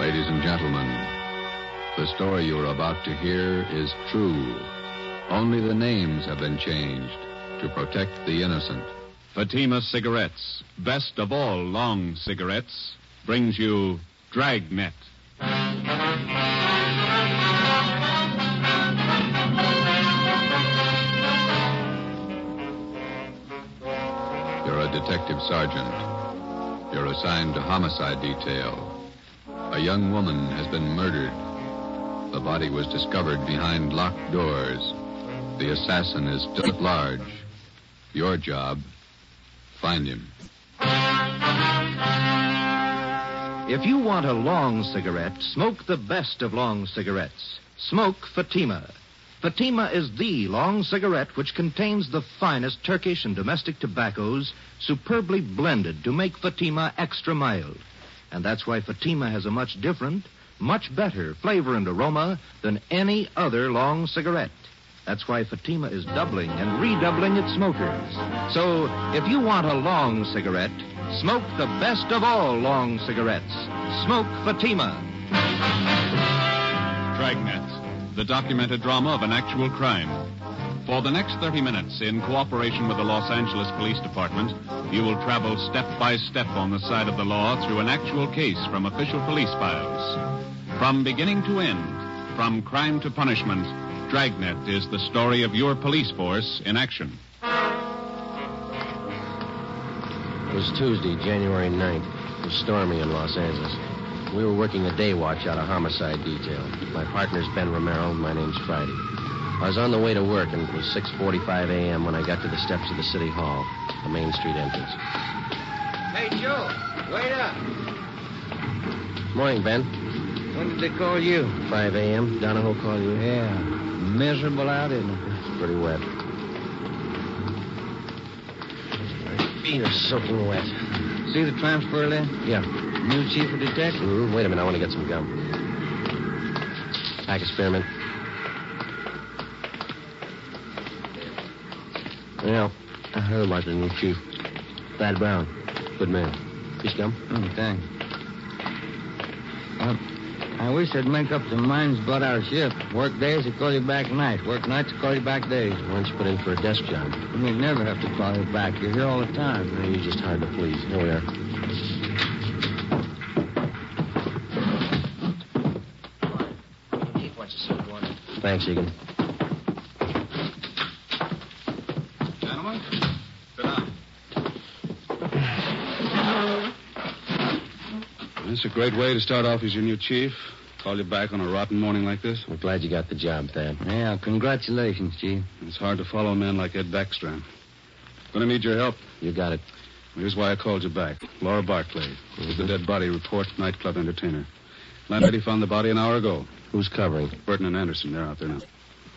Ladies and gentlemen, the story you are about to hear is true. Only the names have been changed to protect the innocent. Fatima Cigarettes, best of all long cigarettes, brings you Dragnet. You're a detective sergeant. You're assigned to homicide detail. A young woman has been murdered. The body was discovered behind locked doors. The assassin is still at large. Your job, find him. If you want a long cigarette, smoke the best of long cigarettes. Smoke Fatima. Fatima is the long cigarette which contains the finest Turkish and domestic tobaccos superbly blended to make Fatima extra mild. And that's why Fatima has a much different, much better flavor and aroma than any other long cigarette. That's why Fatima is doubling and redoubling its smokers. So, if you want a long cigarette, smoke the best of all long cigarettes. Smoke Fatima. Dragnet, the documented drama of an actual crime. For the next 30 minutes, in cooperation with the Los Angeles Police Department, you will travel step by step on the side of the law through an actual case from official police files. From beginning to end, from crime to punishment, Dragnet is the story of your police force in action. It was Tuesday, January 9th. It was stormy in Los Angeles. We were working a day watch out of homicide detail. My partner's Ben Romero, and my name's Friday. I was on the way to work, and it was 6:45 a.m. when I got to the steps of the City Hall, the Main Street entrance. Hey, Joe, wait up. Morning, Ben. When did they call you? 5 a.m. Donahoe called you? Yeah. Miserable out, isn't it? It's pretty wet. My feet are soaking wet. See the transfer list? Yeah. New chief of detectives? Wait a minute, I want to get some gum. Pack of spearmint. Yeah, I heard about the new chief. Thad Brown. Good man. Piece of gum? Thanks. I wish they'd make up their minds about our shift. Work days, they call you back nights. Work nights, they call you back days. Why don't you put in for a desk job? We never have to call you back. You're here all the time. No, you're just hard to please. Here we are. Chief wants to see you one. Thanks, Egan. Gentlemen, sit down. It's a great way to start off as your new chief. Call you back on a rotten morning like this. We're glad you got the job, Thad. Yeah, congratulations, Chief. It's hard to follow men like Ed Backstrom. Gonna need your help. You got it. Here's why I called you back. Laura Barclay. With the dead body report, nightclub entertainer. Landlady found the body an hour ago. Who's covering? Burton and Anderson, they're out there now.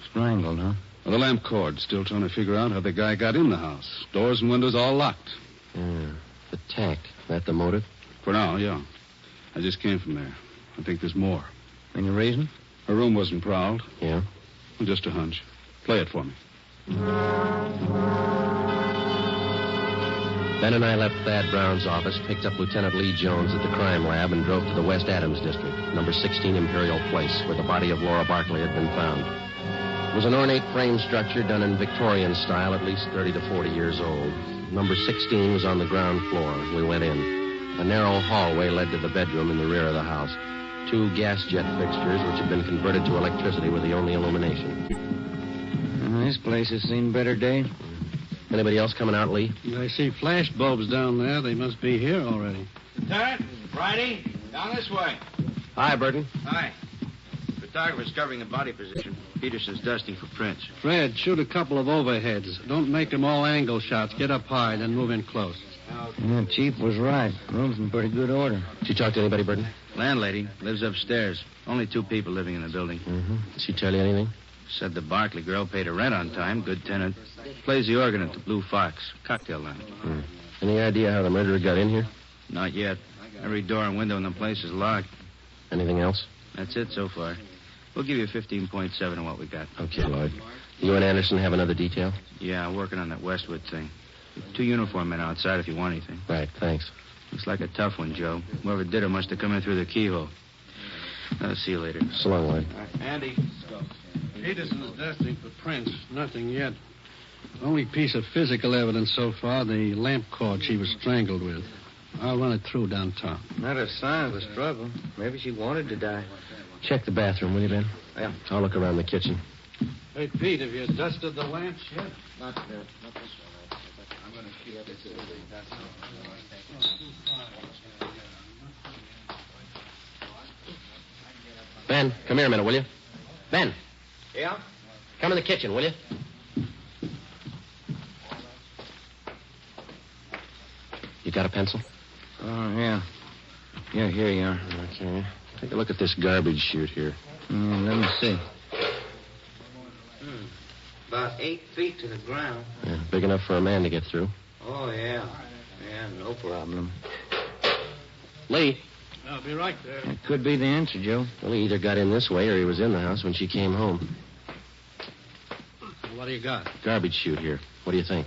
Strangled, huh? Well, the lamp cord. Still trying to figure out how the guy got in the house. Doors and windows all locked. Yeah. The tack. That the motive? For now, yeah. I just came from there. I think there's more. Any reason? Her room wasn't prowled. Yeah? Well, just a hunch. Play it for me. Ben and I left Thad Brown's office, picked up Lieutenant Lee Jones at the crime lab, and drove to the West Adams district, number 16 Imperial Place, where the body of Laura Barclay had been found. It was an ornate frame structure done in Victorian style, at least 30 to 40 years old. Number 16 was on the ground floor. We went in. A narrow hallway led to the bedroom in the rear of the house. 2 gas jet fixtures, which had been converted to electricity, were the only illumination. This place has seen better days. Anybody else coming out, Lee? I see flash bulbs down there. They must be here already. Lieutenant, Friday, down this way. Hi, Burton. Hi. Photographer's covering the body position. Peterson's dusting for prints. Fred, shoot a couple of overheads. Don't make them all angle shots. Get up high, then move in close. Yeah, Chief was right. Room's in pretty good order. Did you talk to anybody, Burton? Landlady lives upstairs. Only 2 people living in the building. Mm-hmm. Did she tell you anything? Said the Barclay girl paid her rent on time. Good tenant. Plays the organ at the Blue Fox. Cocktail lounge. Any idea how the murderer got in here? Not yet. Every door and window in the place is locked. Anything else? That's it so far. We'll give you 15.7 on what we got. Okay, Lloyd. You and Anderson have another detail? Yeah, working on that Westwood thing. 2 uniform men outside if you want anything. Right, thanks. Looks like a tough one, Joe. Whoever did it must have come in through the keyhole. See you later. So long, Lloyd. Andy. Peterson's dusting for prints. Nothing yet. Only piece of physical evidence so far, the lamp cord she was strangled with. I'll run it through downtown. Not a sign of a struggle. Maybe she wanted to die. Check the bathroom, will you, Ben? Yeah. I'll look around the kitchen. Hey, Pete, have you dusted the lamps yet? Not this way. I'm going to keep this. Ben, come here a minute, will you? Ben, Yeah? come in the kitchen, will you? You got a pencil? Oh, yeah. Yeah, here you are. Okay. Take a look at this garbage chute here. Let me see. About 8 feet to the ground. Yeah, big enough for a man to get through. Oh, yeah. Yeah, no problem. Lee. I'll be right there. That could be the answer, Joe. Well, he either got in this way or he was in the house when she came home. What do you got? Garbage chute here. What do you think?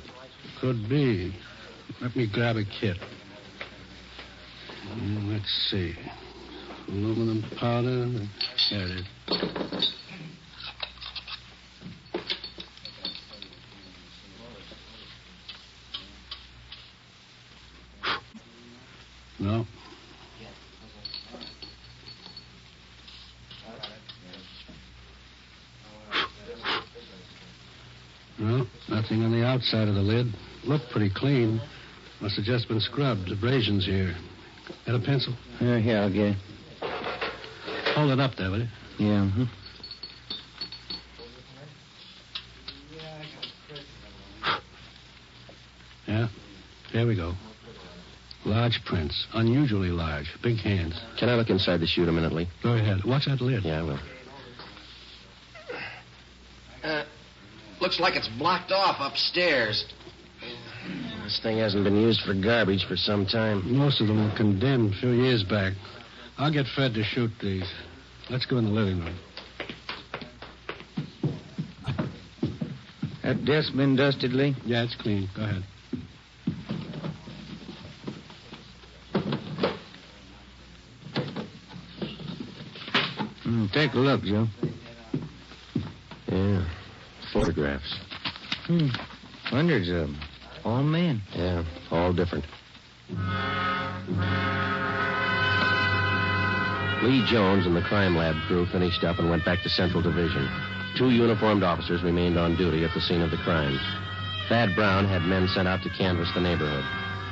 Could be. Let me grab a kit. Let's see. Aluminum powder. There it is. No. No, nothing on the outside of the lid. Looked pretty clean. Must have just been scrubbed. Abrasions here. Got a pencil? Yeah, I'll get it. Hold it up there, will you? Yeah, Yeah. There we go. Large prints. Unusually large. Big hands. Can I look inside the chute a minute, Lee? Go ahead. Watch that lid. Yeah, I will. Looks like it's blocked off upstairs. This thing hasn't been used for garbage for some time. Most of them were condemned a few years back. I'll get Fred to shoot these. Let's go in the living room. That desk been dusted, Lee? Yeah, it's clean. Go ahead. Take a look, Joe. Yeah. Photographs. Hundreds of them. All men. Yeah, all different. Lee Jones and the crime lab crew finished up and went back to Central Division. 2 uniformed officers remained on duty at the scene of the crime. Thad Brown had men sent out to canvass the neighborhood.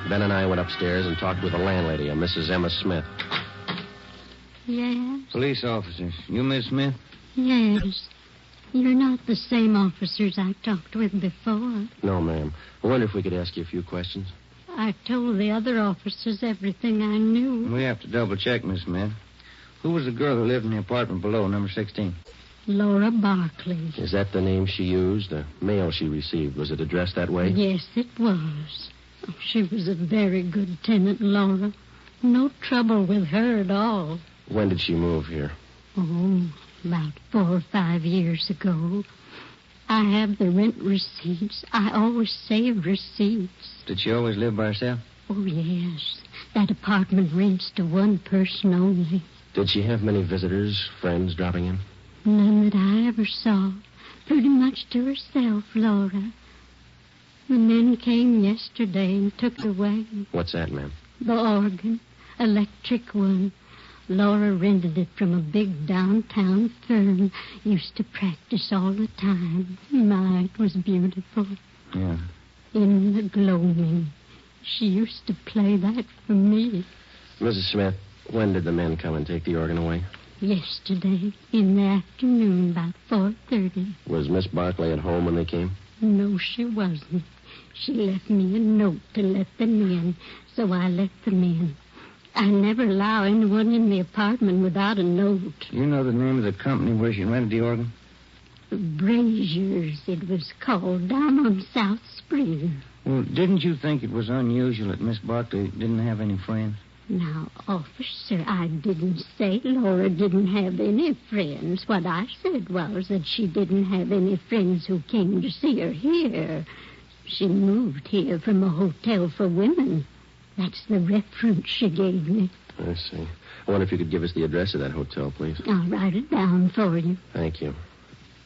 Ben and I went upstairs and talked with the landlady, a Mrs. Emma Smith. Yes? Police officers. You Miss Smith? Yes. You're not the same officers I talked with before. No, ma'am. I wonder if we could ask you a few questions. I told the other officers everything I knew. We have to double check, Miss Smith. Who was the girl who lived in the apartment below, number 16? Laura Barkley. Is that the name she used? The mail she received, was it addressed that way? Yes, it was. She was a very good tenant, Laura. No trouble with her at all. When did she move here? Oh, about 4 or 5 years ago. I have the rent receipts. I always save receipts. Did she always live by herself? Oh, yes. That apartment rents to one person only. Did she have many visitors, friends dropping in? None that I ever saw. Pretty much to herself, Laura. The men came yesterday and took it away. What's that, ma'am? The organ. Electric one. Laura rented it from a big downtown firm. Used to practice all the time. My, it was beautiful. Yeah. In the gloaming. She used to play that for me. Mrs. Smith, when did the men come and take the organ away? Yesterday, in the afternoon, about 4:30. Was Miss Barkley at home when they came? No, she wasn't. She left me a note to let them in, so I let them in. I never allow anyone in the apartment without a note. You know the name of the company where she rented the organ? Braziers, it was called, down on South Spring. Well, didn't you think it was unusual that Miss Barkley didn't have any friends? Now, officer, I didn't say Laura didn't have any friends. What I said was that she didn't have any friends who came to see her here. She moved here from a hotel for women. That's the reference she gave me. I see. I wonder if you could give us the address of that hotel, please. I'll write it down for you. Thank you.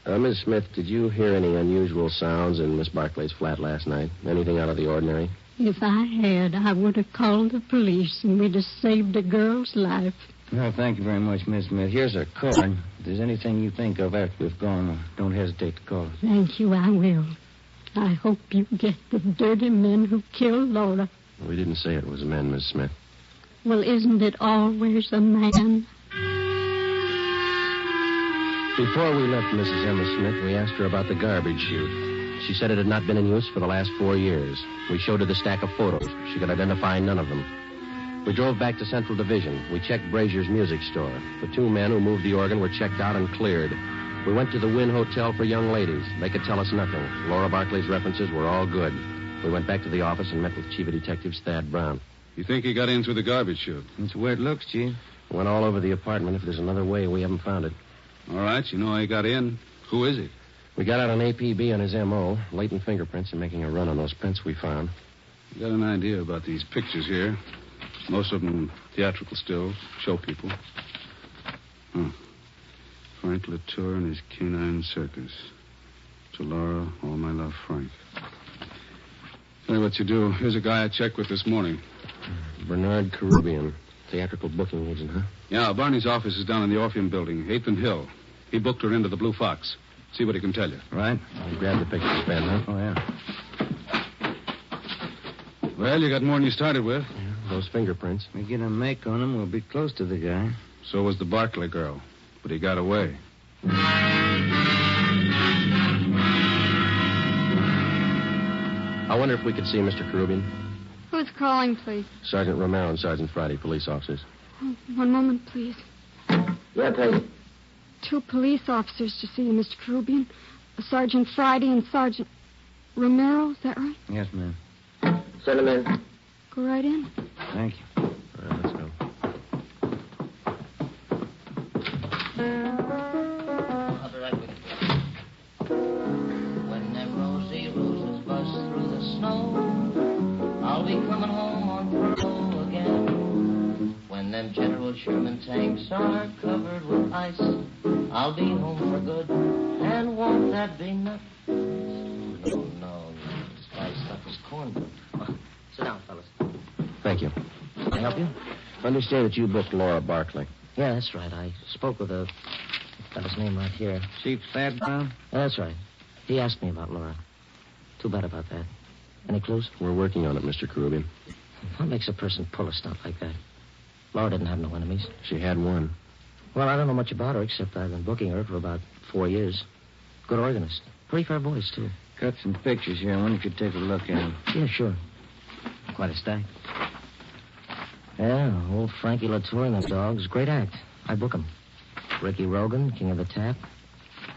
Miss Smith, did you hear any unusual sounds in Miss Barclay's flat last night? Anything out of the ordinary? If I had, I would have called the police, and we'd have saved a girl's life. No, thank you very much, Miss Smith. Here's a card. If there's anything you think of after we've gone, don't hesitate to call us. Thank you, I will. I hope you get the dirty men who killed Laura. We didn't say it was a man, Miss Smith. Well, isn't it always a man? Before we left Mrs. Emma Smith, we asked her about the garbage chute. She said it had not been in use for the last 4 years. We showed her the stack of photos. She could identify none of them. We drove back to Central Division. We checked Brazier's music store. The 2 men who moved the organ were checked out and cleared. We went to the Wynn Hotel for young ladies. They could tell us nothing. Laura Barclay's references were all good. We went back to the office and met with Chief of Detectives Thad Brown. You think he got in through the garbage chute? That's the way it looks, Chief. Went all over the apartment. If there's another way, we haven't found it. All right, you know how he got in. Who is he? We got out an APB on his M.O., latent fingerprints, and making a run on those prints we found. You got an idea about these pictures here. Most of them theatrical stills, show people. Frank Latour and his canine circus. To Laura, all my love, Frank. Tell you what you do. Here's a guy I checked with this morning. Bernard Caribbean, theatrical booking agent, huh? Yeah, Barney's office is down in the Orpheum building, 8th and Hill. He booked her into the Blue Fox. See what he can tell you. Right. You grabbed the pictures, Ben, huh? Oh, yeah. Well, you got more than you started with. Yeah, those fingerprints. We get a make on him, we'll be close to the guy. So was the Barclay girl. But he got away. I wonder if we could see Mr. Caribbean. Who's calling, please? Sergeant Romero and Sergeant Friday, police officers. Oh, one moment, please. Yeah, please. 2 police officers to see you, Mr. Caribbean. Sergeant Friday and Sergeant Romero, is that right? Yes, ma'am. Send him in. Go right in. Thank you. All right, let's go. When them rosy roses bust through the snow, I'll be coming home on furlough again. When them General Sherman tanks are covered with ice, I'll be home for good, and won't that be nuts? No, this guy's stuff is cornbread. Sit down, fellas. Thank you. Can I help you? I understand that you booked Laura Barclay. Yeah, that's right. I spoke with a... Got his name right here. Chief Thad Brown? Yeah, that's right. He asked me about Laura. Too bad about that. Any clues? We're working on it, Mr. Caribbean. What makes a person pull a stunt like that? Laura didn't have no enemies. She had one. Well, I don't know much about her, except I've been booking her for about 4 years. Good organist. Pretty fair voice, too. Got some pictures here. I wonder if you could take a look at them. Yeah, sure. Quite a stack. Yeah, old Frankie Latour and them dogs. Great act. I book 'em. Ricky Rogan, King of the Tap.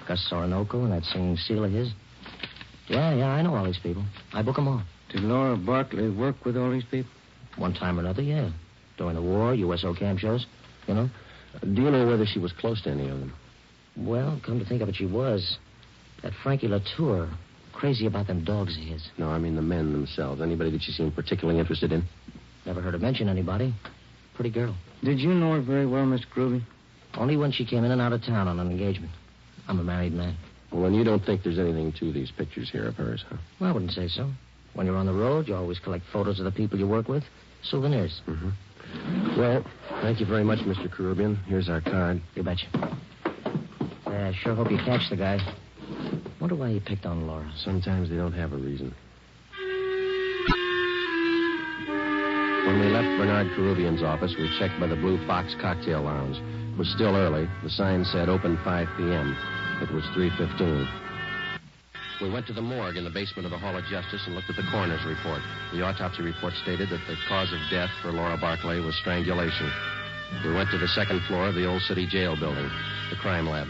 Gus Orinoco and that singing seal of his. Yeah, I know all these people. I book 'em all. Did Laura Barclay work with all these people? One time or another, yeah. During the war, USO camp shows, you know. Do you know whether she was close to any of them? Well, come to think of it, she was. That Frankie Latour, crazy about them dogs of his. No, I mean the men themselves. Anybody that she seemed particularly interested in? Never heard her mention anybody. Pretty girl. Did you know her very well, Mr. Groovy? Only when she came in and out of town on an engagement. I'm a married man. Well, then you don't think there's anything to these pictures here of hers, huh? Well, I wouldn't say so. When you're on the road, you always collect photos of the people you work with. Souvenirs. Mm-hmm. Well, thank you very much, Mr. Caribbean. Here's our card. You betcha. I sure hope you catch the guy. Wonder why he picked on Laura. Sometimes they don't have a reason. When we left Bernard Caribbean's office, we checked by the Blue Fox Cocktail Lounge. It was still early. The sign said open 5 p.m. It was 3:15. We went to the morgue in the basement of the Hall of Justice and looked at the coroner's report. The autopsy report stated that the cause of death for Laura Barclay was strangulation. We went to the second floor of the old city jail building, the crime lab.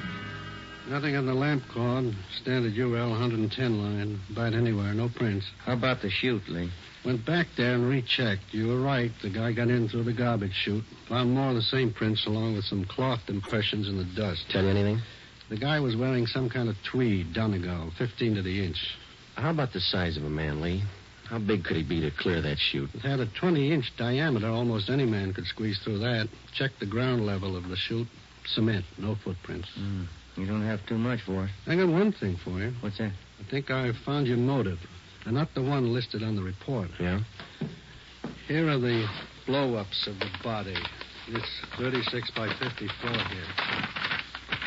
Nothing on the lamp cord. Standard UL 110 line. Bite anywhere. No prints. How about the chute, Lee? Went back there and rechecked. You were right. The guy got in through the garbage chute. Found more of the same prints along with some cloth impressions in the dust. Tell you anything? The guy was wearing some kind of tweed, Donegal, 15 to the inch. How about the size of a man, Lee? How big could he be to clear that chute? It had a 20-inch diameter. Almost any man could squeeze through that. Check the ground level of the chute. Cement, no footprints. You don't have too much for it. I got one thing for you. What's that? I think I found your motive, and not the one listed on the report. Yeah? Here are the blow-ups of the body. This 36 by 54 here.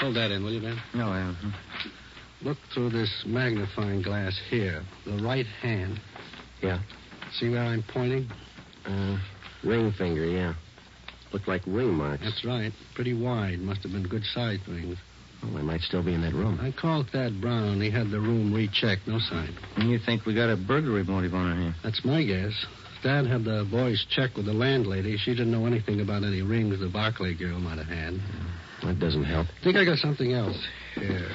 Hold that in, will you, Ben? No, I don't. Look through this magnifying glass here. The right hand. Yeah. See where I'm pointing? Ring finger, yeah. Look like ring marks. That's right. Pretty wide. Must have been good-sized rings. Well, they might still be in that room. I called Thad Brown. He had the room rechecked. No sign. And you think we got a burglary motive on our hands? That's my guess. Dad had the boys check with the landlady. She didn't know anything about any rings the Barclay girl might have had. That doesn't help. I think I got something else. Here.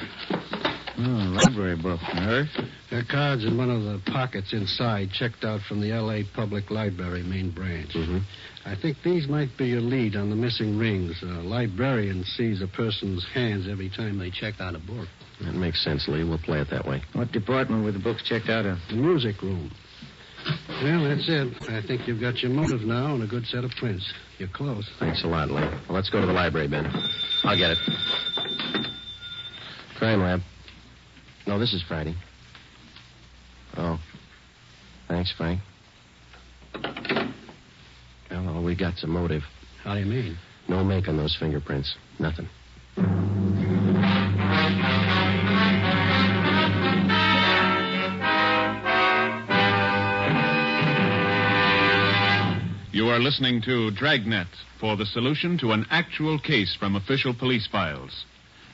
Library book. Hers? There are cards in one of the pockets inside, checked out from the L.A. Public Library main branch. Mm-hmm. I think these might be your lead on the missing rings. A librarian sees a person's hands every time they check out a book. That makes sense, Lee. We'll play it that way. What department were the books checked out of? The music room. Well, that's it. I think you've got your motive now and a good set of prints. You're close. Thanks a lot, Lee. Well, let's go to the library, Ben. I'll get it. Crime lab. No, this is Friday. Oh. Thanks, Frank. Well, all we got's a motive. How do you mean? No make on those fingerprints. Nothing. You are listening to Dragnet for the solution to an actual case from official police files.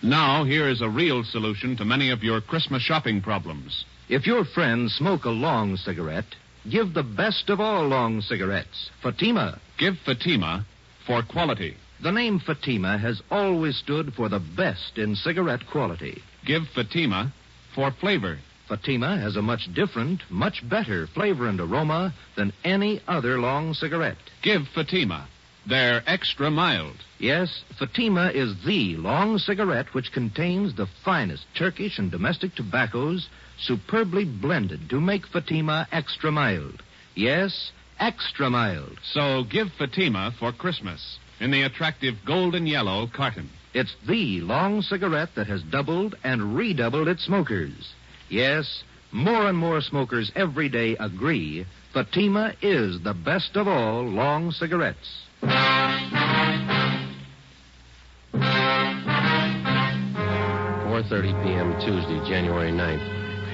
Now, here is a real solution to many of your Christmas shopping problems. If your friends smoke a long cigarette, give the best of all long cigarettes, Fatima. Give Fatima for quality. The name Fatima has always stood for the best in cigarette quality. Give Fatima for flavor. Fatima has a much different, much better flavor and aroma than any other long cigarette. Give Fatima. They're extra mild. Yes, Fatima is the long cigarette which contains the finest Turkish and domestic tobaccos superbly blended to make Fatima extra mild. Yes, extra mild. So give Fatima for Christmas in the attractive golden yellow carton. It's the long cigarette that has doubled and redoubled its smokers. Yes, more and more smokers every day agree Fatima is the best of all long cigarettes. 4:30 p.m. Tuesday, January 9th.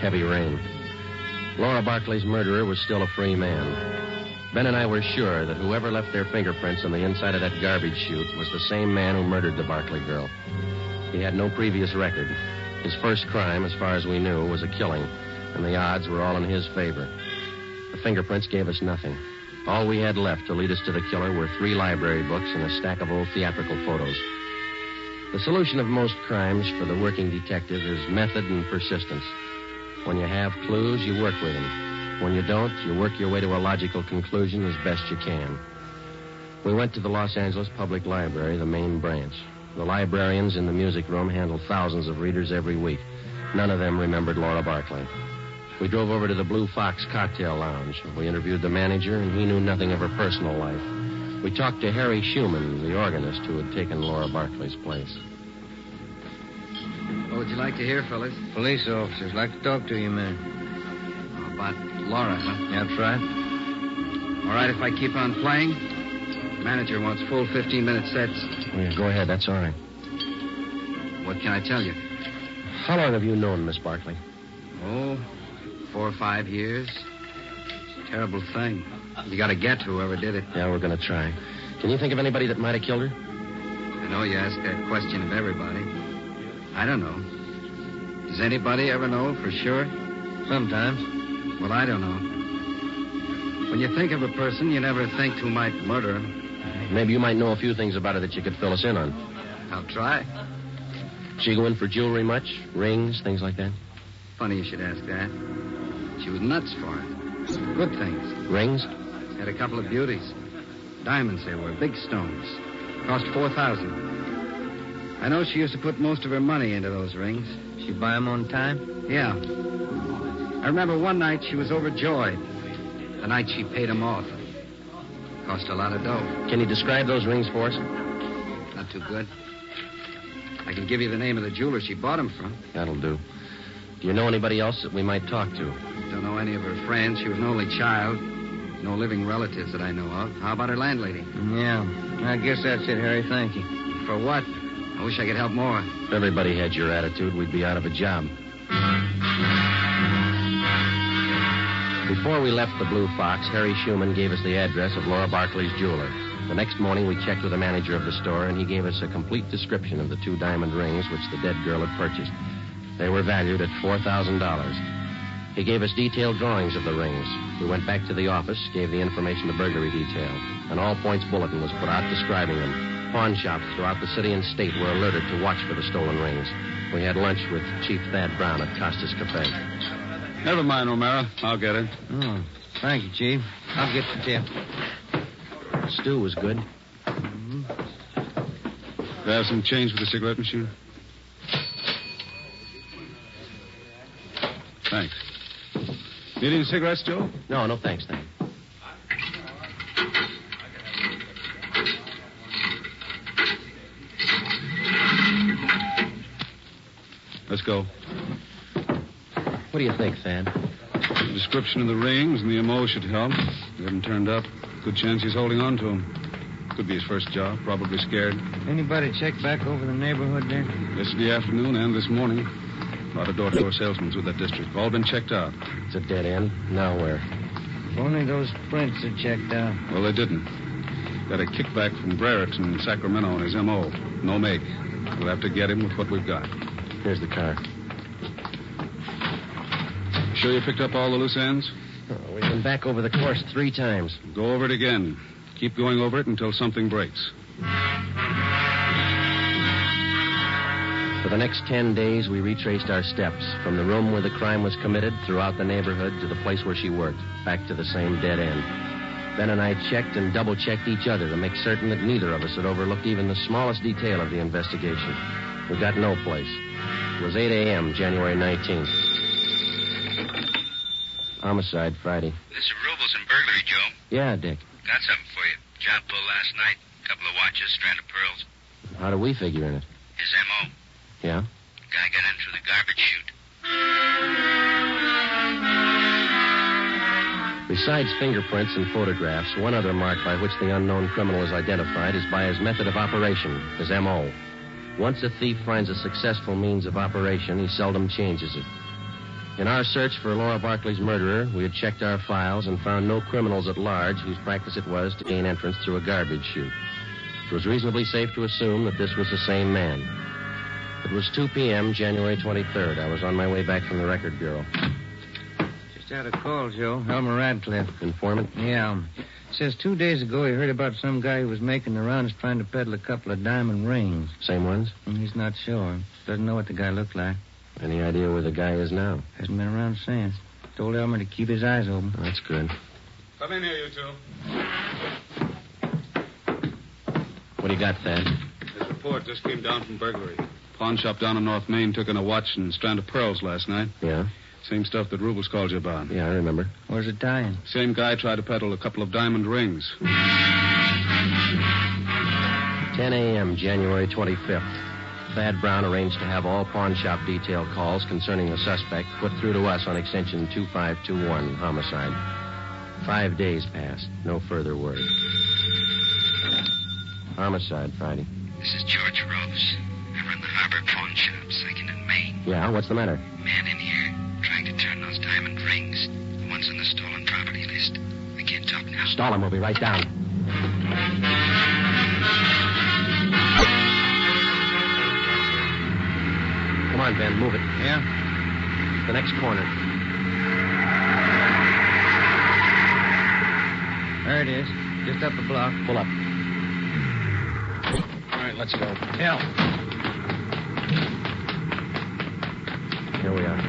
Heavy rain. Laura Barclay's murderer was still a free man. Ben and I were sure that whoever left their fingerprints on the inside of that garbage chute was the same man who murdered the Barclay girl. He had no previous record. His first crime, as far as we knew, was a killing, and the odds were all in his favor. The fingerprints gave us nothing. All we had left to lead us to the killer were 3 library books and a stack of old theatrical photos. The solution of most crimes for the working detective is method and persistence. When you have clues, you work with them. When you don't, you work your way to a logical conclusion as best you can. We went to the Los Angeles Public Library, the main branch. The librarians in the music room handle thousands of readers every week. None of them remembered Laura Barclay. We drove over to the Blue Fox Cocktail Lounge. We interviewed the manager, and he knew nothing of her personal life. We talked to Harry Schumann, the organist who had taken Laura Barclay's place. What would you like to hear, fellas? Police officers like to talk to you, man. About Laura, huh? That's right. All right, if I keep on playing? The manager wants full 15-minute sets. Oh, yeah, go ahead. That's all right. What can I tell you? How long have you known Miss Barclay? Oh, 4 or 5 years. It's a terrible thing. You got to get whoever did it. Yeah, we're going to try. Can you think of anybody that might have killed her? I know you ask that question of everybody. I don't know. Does anybody ever know for sure? Sometimes. Well, I don't know. When you think of a person, you never think who might murder him. Maybe you might know a few things about her that you could fill us in on. I'll try. She go in for jewelry much? Rings, things like that? Funny you should ask that. She was nuts for it. Good things. Rings? Had a couple of beauties. Diamonds they were, big stones. Cost $4,000. I know she used to put most of her money into those rings. She buy them on time? Yeah. I remember one night she was overjoyed. The night she paid him off. Cost a lot of dough. Can you describe those rings for us? Not too good. I can give you the name of the jeweler she bought them from. That'll do. Do you know anybody else that we might talk to? Don't know any of her friends. She was an only child. No living relatives that I know of. How about her landlady? Yeah, I guess that's it, Harry. Thank you. For what? I wish I could help more. If everybody had your attitude, we'd be out of a job. Before we left the Blue Fox, Harry Schumann gave us the address of Laura Barkley's jeweler. The next morning, we checked with the manager of the store, and he gave us a complete description of the 2 diamond rings which the dead girl had purchased. They were valued at $4,000. He gave us detailed drawings of the rings. We went back to the office, gave the information to burglary detail. An all-points bulletin was put out describing them. Pawn shops throughout the city and state were alerted to watch for the stolen rings. We had lunch with Chief Thad Brown at Costa's Cafe. Never mind, O'Mara. I'll get it. Oh, thank you, Chief. I'll get the tip. Stew was good. Do you have some change for the cigarette machine? Thanks. Need any cigarettes, Joe? No, thanks, Thad. Let's go. What do you think, Thad? The description of the rings and the MO should help. They haven't turned up. Good chance he's holding on to them. Could be his first job. Probably scared. Anybody check back over the neighborhood there? Yesterday afternoon and this morning. A lot of door-to-door salesmen through that district. All been checked out. It's a dead end. Now where? If only those prints had checked out. Well, they didn't. Got a kickback from Brereton in Sacramento on his MO. No make. We'll have to get him with what we've got. Here's the car. Sure you picked up all the loose ends? Oh, we've been back over the course 3 times. Go over it again. Keep going over it until something breaks. For the next 10 days, we retraced our steps from the room where the crime was committed throughout the neighborhood to the place where she worked, back to the same dead end. Ben and I checked and double-checked each other to make certain that neither of us had overlooked even the smallest detail of the investigation. We got no place. It was 8 a.m., January 19th. Homicide, Friday. This is Rubles and burglary, Joe. Yeah, Dick. Got something for you. Job pulled last night. Couple of watches, strand of pearls. How do we figure in it? His M.O. Yeah? Guy got in through the garbage chute. Besides fingerprints and photographs, one other mark by which the unknown criminal is identified is by his method of operation, his M.O. Once a thief finds a successful means of operation, he seldom changes it. In our search for Laura Barkley's murderer, we had checked our files and found no criminals at large whose practice it was to gain entrance through a garbage chute. It was reasonably safe to assume that this was the same man. It was 2 p.m., January 23rd. I was on my way back from the Record Bureau. Just had a call, Joe. Elmer Radcliffe. Informant? Yeah. Says 2 days ago he heard about some guy who was making the rounds trying to peddle a couple of diamond rings. Same ones? He's not sure. Doesn't know what the guy looked like. Any idea where the guy is now? Hasn't been around since. Told Elmer to keep his eyes open. That's good. Come in here, you two. What do you got, Thad? This report just came down from burglary. Pawn shop down on North Main took in a watch and strand of pearls last night. Yeah? Same stuff that Rubles called you about. Yeah, I remember. Where's it tying? Same guy tried to peddle a couple of diamond rings. 10 a.m., January 25th. Thad Brown arranged to have all pawn shop detail calls concerning the suspect put through to us on extension 2521, homicide. 5 days passed. No further word. Homicide, Friday. This is George Rose. I run the Harbor Pawn Shop, 2nd and Main. Yeah, what's the matter? Man in here, trying to turn those diamond rings. The ones on the stolen property list. I can't talk now. Stall him. We'll be right down. Come on, Ben. Move it. Yeah? The next corner. There it is. Just up the block. Pull up. All right, let's go. Yeah. Here we are.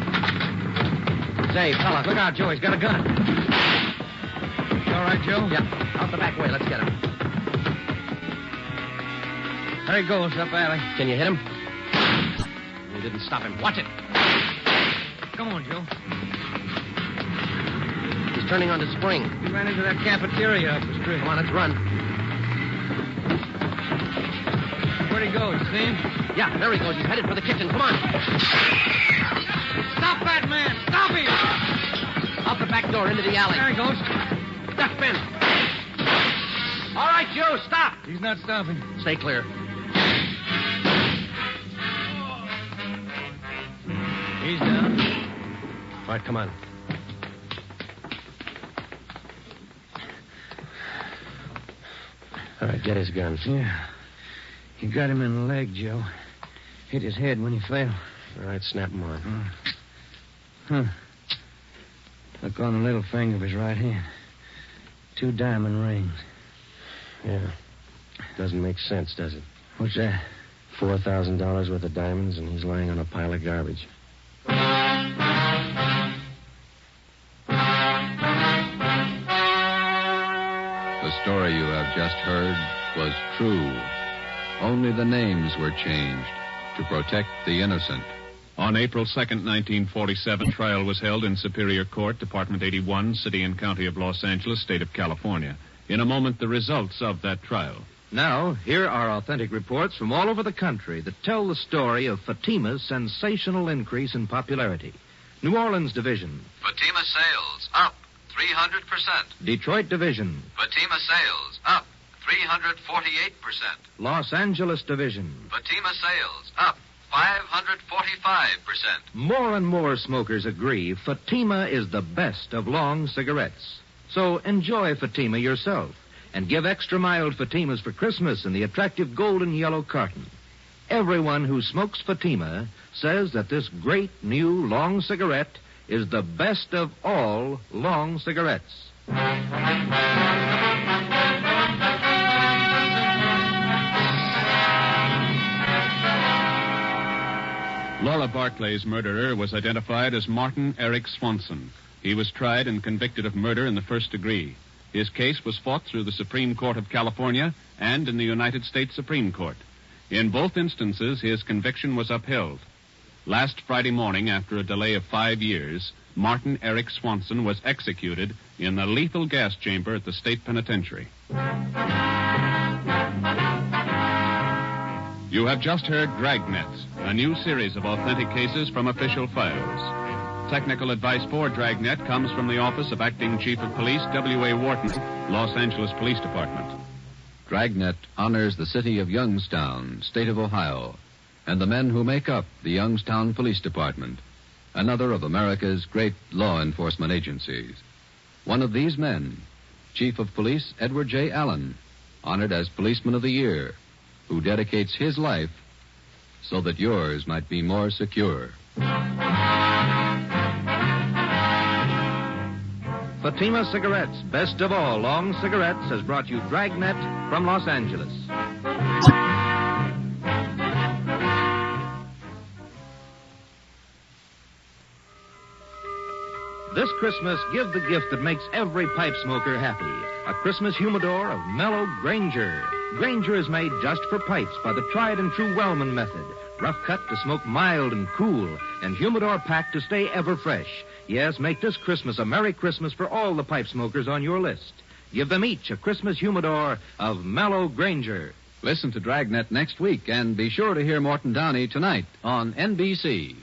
Say, fella, look out, Joe. He's got a gun. You all right, Joe? Yeah. Out the back way. Let's get him. There he goes, up alley. Can you hit him? We didn't stop him. Watch it. Come on, Joe. He's turning onto Spring. He ran into that cafeteria up the street. Come on, let's run. Where'd he go? You see him? Yeah, there he goes. He's headed for the kitchen. Come on. Stop that man! Stop him! Out the back door into the alley. There he goes. Duck, Ben. All right, Joe, stop. He's not stopping. Stay clear. He's down. All right, come on. All right, get his guns. Yeah. You got him in the leg, Joe. Hit his head when he fell. All right, snap him on. Huh. Look on the little finger of his right hand. 2 diamond rings. Yeah. Doesn't make sense, does it? What's that? $4,000 worth of diamonds, and he's lying on a pile of garbage. The story you have just heard was true. Only the names were changed to protect the innocent. On April 2nd, 1947, trial was held in Superior Court, Department 81, City and County of Los Angeles, State of California. In a moment, the results of that trial. Now, here are authentic reports from all over the country that tell the story of Fatima's sensational increase in popularity. New Orleans Division. Fatima sales up 300%. Detroit Division. Fatima sales up 348%. Los Angeles Division. Fatima sales up 545%. More and more smokers agree Fatima is the best of long cigarettes. So enjoy Fatima yourself and give extra mild Fatimas for Christmas in the attractive golden yellow carton. Everyone who smokes Fatima says that this great new long cigarette is the best of all long cigarettes. Laura Barclay's murderer was identified as Martin Eric Swanson. He was tried and convicted of murder in the first degree. His case was fought through the Supreme Court of California and in the United States Supreme Court. In both instances, his conviction was upheld. Last Friday morning, after a delay of 5 years, Martin Eric Swanson was executed in the lethal gas chamber at the state penitentiary. You have just heard Dragnet, a new series of authentic cases from official files. Technical advice for Dragnet comes from the Office of Acting Chief of Police W.A. Wharton, Los Angeles Police Department. Dragnet honors the city of Youngstown, state of Ohio, and the men who make up the Youngstown Police Department, another of America's great law enforcement agencies. One of these men, Chief of Police Edward J. Allen, honored as Policeman of the Year, who dedicates his life so that yours might be more secure. Fatima Cigarettes, best of all long cigarettes, has brought you Dragnet from Los Angeles. This Christmas, give the gift that makes every pipe smoker happy. A Christmas humidor of mellow Granger. Granger is made just for pipes by the tried and true Wellman method. Rough cut to smoke mild and cool, and humidor packed to stay ever fresh. Yes, make this Christmas a Merry Christmas for all the pipe smokers on your list. Give them each a Christmas humidor of mellow Granger. Listen to Dragnet next week, and be sure to hear Morton Downey tonight on NBC.